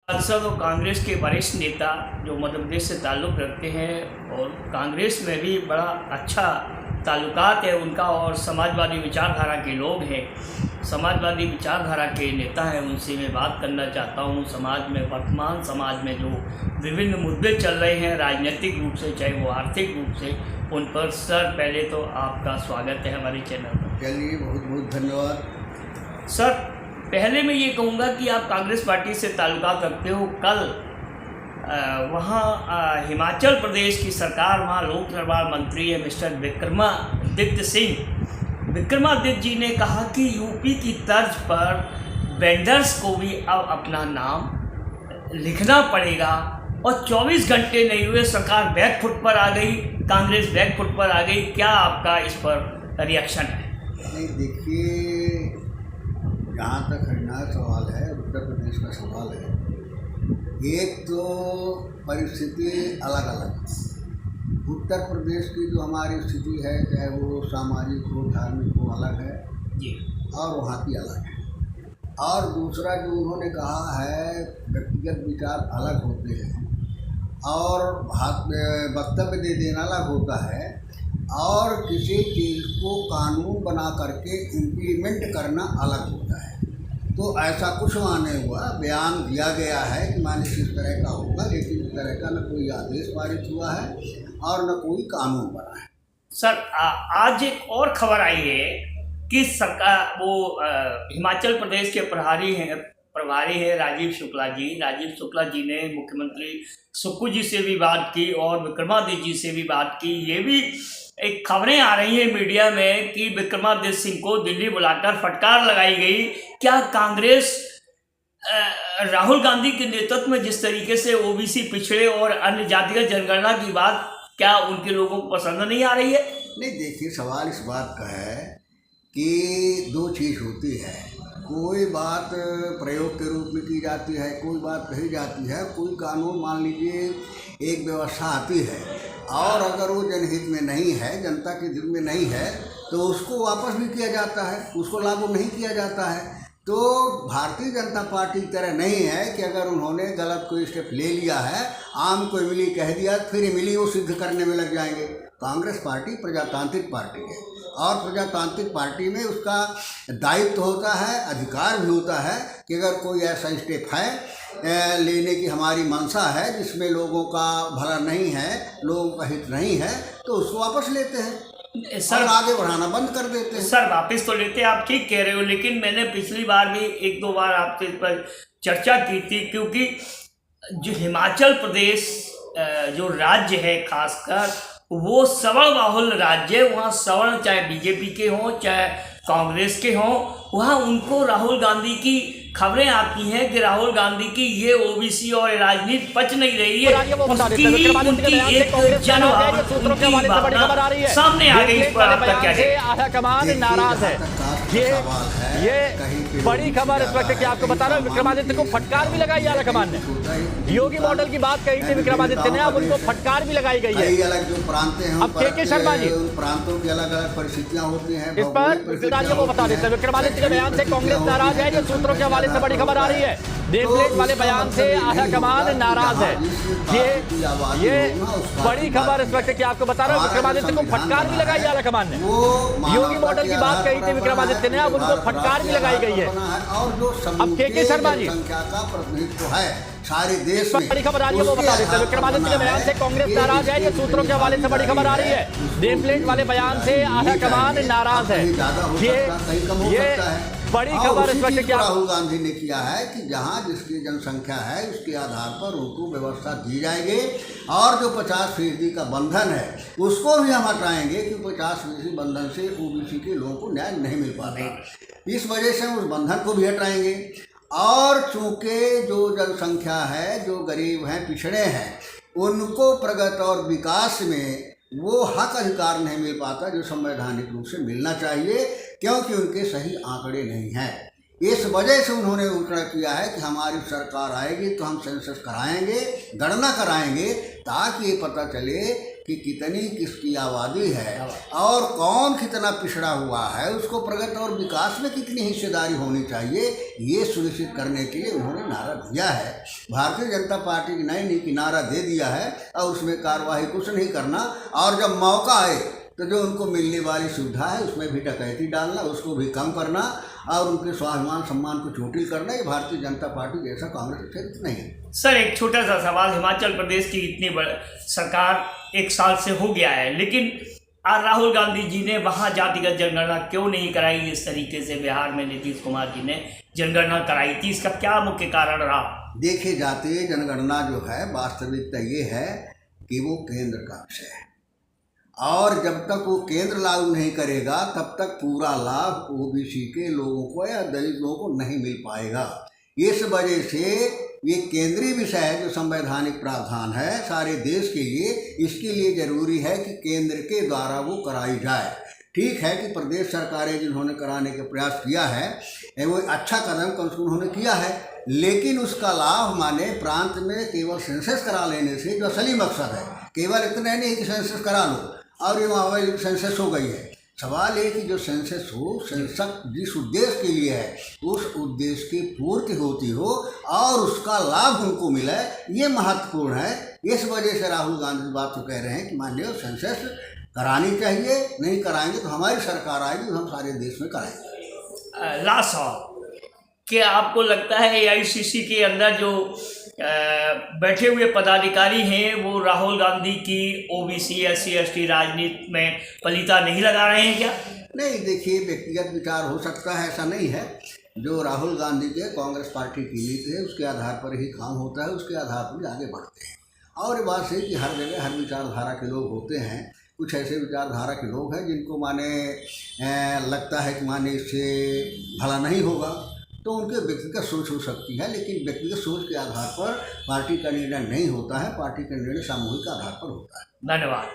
सांसद और कांग्रेस के वरिष्ठ नेता जो मध्य प्रदेश से ताल्लुक़ रखते हैं और कांग्रेस में भी बड़ा अच्छा ताल्लुकात है उनका, और समाजवादी विचारधारा के लोग हैं, समाजवादी विचारधारा के नेता हैं, उनसे मैं बात करना चाहता हूं। समाज में, वर्तमान समाज में जो विभिन्न मुद्दे चल रहे हैं राजनीतिक रूप से चाहे वो आर्थिक रूप से, उन पर सर पहले तो आपका स्वागत है हमारे चैनल पर। चलिए, बहुत बहुत धन्यवाद। सर पहले मैं ये कहूँगा कि आप कांग्रेस पार्टी से ताल्लुकात रखते हो। कल वहाँ हिमाचल प्रदेश की सरकार, वहाँ लोक निर्माण मंत्री है मिस्टर विक्रमादित्य सिंह। विक्रमादित्य जी ने कहा कि यूपी की तर्ज पर वेंडर्स को भी अब अपना नाम लिखना पड़ेगा, और 24 घंटे नहीं हुए सरकार बैक फुट पर आ गई, कांग्रेस बैक फुट पर आ गई। क्या आपका इस पर रिएक्शन है? नहीं, देखिए, जहाँ तक हरियाणा सवाल है, उत्तर प्रदेश का सवाल है, एक तो परिस्थिति अलग अलग है। उत्तर प्रदेश की जो हमारी स्थिति है, चाहे वो सामाजिक हो, धार्मिक हो, अलग है जी, और वहाँ की अलग है। और दूसरा जो उन्होंने कहा है, व्यक्तिगत विचार अलग होते हैं और वक्तव्य दे देना अलग होता है, और किसी चीज़ को कानून बना करके इम्प्लीमेंट करना अलग होता है। तो ऐसा कुछ माने हुआ बयान दिया गया है कि माने इस तरह का होगा, लेकिन इस तरह का न कोई आदेश पारित हुआ है और न कोई कानून बना है। सर आज एक और खबर आई है कि सरकार हिमाचल प्रदेश के प्रभारी है राजीव शुक्ला जी। राजीव शुक्ला जी ने मुख्यमंत्री सुक्खू जी से भी बात की और विक्रमादित्य जी से भी बात की। ये भी एक खबरें आ रही हैं मीडिया में कि विक्रमादित्य सिंह को दिल्ली बुलाकर फटकार लगाई गई। क्या कांग्रेस राहुल गांधी के नेतृत्व में जिस तरीके से ओबीसी, पिछड़े और अन्य जातिगत जनगणना की बात, क्या उनके लोगों को पसंद नहीं आ रही है? नहीं, देखिए, सवाल इस बात का है कि दो चीज़ होती है। कोई बात प्रयोग के रूप में की जाती है, कोई बात कही जाती है, कोई कानून मान लीजिए एक व्यवस्था आती है, और अगर वो जनहित में नहीं है, जनता के दिल में नहीं है, तो उसको वापस भी किया जाता है, उसको लागू नहीं किया जाता है। तो भारतीय जनता पार्टी की तरह नहीं है कि अगर उन्होंने गलत कोई स्टेप ले लिया है, आम को इमली कह दिया, फिर इमली वो सिद्ध करने में लग जाएंगे। कांग्रेस पार्टी प्रजातांत्रिक पार्टी है, और प्रजातांत्रिक पार्टी में उसका दायित्व होता है, अधिकार भी होता है कि अगर कोई ऐसा स्टेप है लेने की हमारी मंशा है जिसमें लोगों का भला नहीं है, लोगों का हित नहीं है, तो उसको वापस लेते हैं सर, और आगे बढ़ाना बंद कर देते हैं। सर वापस तो लेते हैं, आप ठीक कह रहे हो, लेकिन मैंने पिछली बार भी एक दो बार आपसे इस पर चर्चा की थी, क्योंकि जो हिमाचल प्रदेश जो राज्य है खासकर, वो सवर्ण बाहुल राज्य है। वहाँ सवर्ण चाहे बीजेपी के हों चाहे कांग्रेस के हों, वहाँ उनको राहुल गांधी की खबरें आती हैं कि राहुल गांधी की ये ओबीसी और राजनीति पच नहीं रही है, सामने आ गई। इस पर आपका क्या है? आधा कमान नाराज है। ये बड़ी खबर इस वक्त की आपको बता रहा हूँ, विक्रमादित्य को फटकार भी लगाई आला कमान ने। योगी मॉडल की बात कही थी विक्रमादित्य ने, अब उनको फटकार भी लगाई गई है। अलग जो प्रांत हैं, अब के शर्मा जी, प्रांतों की अलग अलग परिस्थितियां होती हैं। इस पर वो बता देते हैं, विक्रमादित्य के बयान से कांग्रेस नाराज है। जो सूत्रों के हवाले से बड़ी खबर आ रही है, नेम प्लेट वाले बयान से आधा कमान नाराज है। ये बड़ी खबर इस वक्त की आपको बता रहा हूँ, विक्रमादित्य को फटकार भी लगाई आला कमान ने। योगी मॉडल की बात कही थी विक्रमादित्य ने, अब उनको फटकार भी लगाई गई है। और जो अब के शर्मा जी, संख्या का प्रतिनिधित्व है सारे देश में, बड़ी खबर आ रही है, वो बता देते हैं, विक्रमादित्य के बयान से कांग्रेस नाराज है। ये सूत्रों के हवाले से बड़ी खबर आ रही है, नेम प्लेट वाले बयान से आधा कमान नाराज है। ये बड़ी खबर इस वक्त क्या राहुल गांधी ने किया है कि जहां जिसकी जनसंख्या है उसके आधार पर उनको व्यवस्था दी जाएगी, और जो 50% का बंधन है उसको भी हम हटाएंगे, कि 50% बंधन से ओबीसी के लोगों को न्याय नहीं मिल पाता। इस वजह से हम उस बंधन को भी हटाएंगे। और चूंकि जो जनसंख्या है, जो गरीब हैं, पिछड़े हैं, उनको प्रगति और विकास में वो हक अधिकार नहीं मिल पाता जो संवैधानिक रूप से मिलना चाहिए, क्योंकि उनके सही आंकड़े नहीं हैं। इस वजह से उन्होंने घोषणा किया है कि हमारी सरकार आएगी तो हम सेंसस कराएंगे, गणना कराएंगे, ताकि ये पता चले कि कितनी किसकी आबादी है और कौन कितना पिछड़ा हुआ है, उसको प्रगति और विकास में कितनी हिस्सेदारी होनी चाहिए, ये सुनिश्चित करने के लिए उन्होंने नारा दिया है। भारतीय जनता पार्टी की नई की नारा दे दिया है और उसमें कार्रवाई कुछ नहीं करना, और जब मौका आए तो जो उनको मिलने वाली सुविधा है उसमें भी डकैती डालना, उसको भी कम करना और उनके स्वाभिमान सम्मान को चोटिल करना, ये भारतीय जनता पार्टी जैसा कांग्रेस क्षेत्र नहीं है। सर, एक छोटा सा सवाल, हिमाचल प्रदेश की इतनी सरकार 1 साल से हो गया है, लेकिन आज राहुल गांधी जी ने वहाँ जातिगत जनगणना क्यों नहीं कराई इस तरीके से बिहार में नीतीश कुमार जी ने जनगणना कराई थी? इसका क्या मुख्य कारण रहा? देखे जातीय जनगणना जो है वास्तविकता ये है कि वो केंद्र का विषय है, और जब तक वो केंद्र लागू नहीं करेगा तब तक पूरा लाभ ओबीसी के लोगों को या दलित लोगों को नहीं मिल पाएगा। इस वजह से ये केंद्रीय विषय है, जो संवैधानिक प्रावधान है सारे देश के लिए, इसके लिए जरूरी है कि केंद्र के द्वारा वो कराई जाए। ठीक है कि प्रदेश सरकारें जिन्होंने कराने का प्रयास किया है वो अच्छा कदम कम से कम उन्होंने किया है, लेकिन उसका लाभ माने प्रांत में केवल सेंसस करा लेने से जो असली मकसद है, केवल इतना नहीं कि सेंसस करा लो और ये वहाँ सेंसस हो गई है। सवाल है कि जो सेंसस हो, सेंसस जिस उद्देश्य के लिए है उस उद्देश्य की पूर्ति होती हो और उसका लाभ उनको मिले, ये महत्वपूर्ण है। इस वजह से राहुल गांधी बात तो कह रहे हैं कि माननीय सेंसस करानी चाहिए, नहीं कराएंगे तो हमारी सरकार आएगी, हम सारे देश में कराएंगे। लास्ट सवाल, क्या आपको लगता है एआईसीसी के अंदर जो बैठे हुए पदाधिकारी हैं वो राहुल गांधी की ओबीसी SC ST राजनीति में पलीता नहीं लगा रहे हैं क्या? नहीं, देखिए व्यक्तिगत विचार हो सकता है, ऐसा नहीं है। जो राहुल गांधी के कांग्रेस पार्टी की नीति है उसके आधार पर ही काम होता है, उसके आधार पर ही आगे बढ़ते हैं। और ये बात है कि हर जगह हर विचारधारा के लोग होते हैं। कुछ ऐसे विचारधारा के लोग हैं जिनको माने लगता है कि माने इससे भला नहीं होगा, तो उनके व्यक्तिगत सोच हो सकती है, लेकिन व्यक्तिगत सोच के आधार पर पार्टी का निर्णय नहीं होता है, पार्टी का निर्णय सामूहिक आधार पर होता है। धन्यवाद।